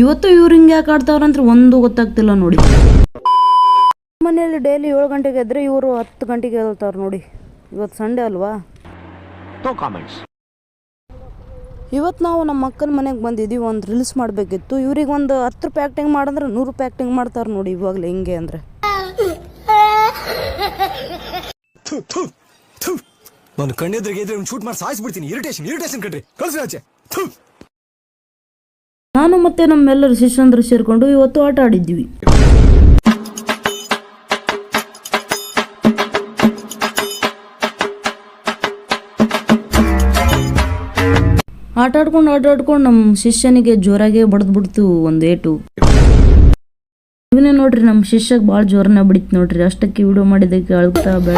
ಇವತ್ತು ಇವ್ರು ಹಿಂಗೆ ಯಾಕೆ ಆಡ್ತಾವ್ರಂದ್ರೆ ಒಂದು ಗೊತ್ತಾಗ್ತಿಲ್ಲ ನೋಡಿ. ಮನೆಯಲ್ಲಿ ಡೈಲಿ 7 ಗಂಟೆಗೆ ಎದ್ರೆ ಇವರು 10 ಗಂಟೆಗೆ ಹೇಳ್ತಾವ್ರು ನೋಡಿ. ಇವತ್ತು ಸಂಡೇ ಅಲ್ವಾ. ಇವತ್ತು ನಾವು ನಮ್ಮ ಅಕ್ಕನ ಮನೆಗೆ ಬಂದಿದ್ದೀವಿ. ಒಂದು ರೀಲ್ಸ್ ಮಾಡಬೇಕಿತ್ತು. ಇವ್ರಿಗೆ ಒಂದು 10 ರೂಪಾಯಿ ಆ್ಯಕ್ಟಿಂಗ್ ಮಾಡಂದ್ರೆ 100 ರೂಪಾಯಿ ಆ್ಯಕ್ಟಿಂಗ್ ಮಾಡ್ತಾರೆ ನೋಡಿ ಇವಾಗಲೇ ಹಿಂಗೆ ಅಂದರೆ. ನಾನು ಕಣ್ಣೆದ್ರಿಗೆ ಇದ್ರೆ ಶೂಟ್ ಮಾಡಿ ಸಾಯಿಸ್ಬಿಡ್ತೀನಿ. ಇರಿಟೇಷನ್ ಕಣ್ರಿ, ಕಳ್ಸಿ ಆಚೆ. ನಾನು ಮತ್ತೆ ನಮ್ಮೆಲ್ಲರೂ ಶಿಷ್ಯಂದ್ರು ಸೇರಿಕೊಂಡು ಇವತ್ತು ಆಟ ಆಡಿದ್ವಿ. ಆಟ ಆಡ್ಕೊಂಡು ನಮ್ಮ ಶಿಷ್ಯನಿಗೆ ಜೋರಾಗೆ ಬಡ್ದ್ಬಿಡ್ತು ಒಂದು ಏಟು. ಇವನೇ ನೋಡ್ರಿ ನಮ್ಮ ಶಿಷ್ಯಗೆ ಭಾಳ ಜೋರನ್ನ ಬಿಡಿತು ನೋಡ್ರಿ. ಅಷ್ಟಕ್ಕೆ ವಿಡಿಯೋ ಮಾಡಿದ್ದಕ್ಕೆ ಅಳ್ತಾ ಬೇಡ.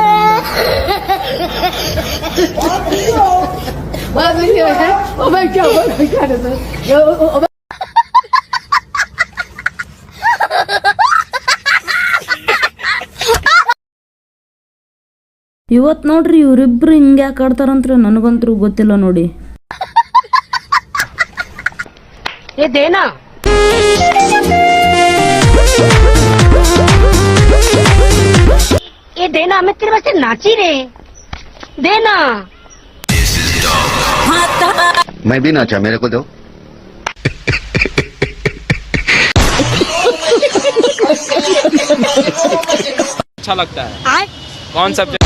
ಇವತ್ತು ನೋಡ್ರಿ ಇವರಿಬ್ರು ಹಿಂಗೆ ಯಾಕೆ ಆಡ್ತಾರಂತ್ರ ನನಗಂತೂ ಗೊತ್ತಿಲ್ಲ ನೋಡಿ. ये देना मैं तेरे वास्ते नाची रे देना. मैं भी नाचा, मेरे को दो. अच्छा लगता है कौन सब्जेक्ट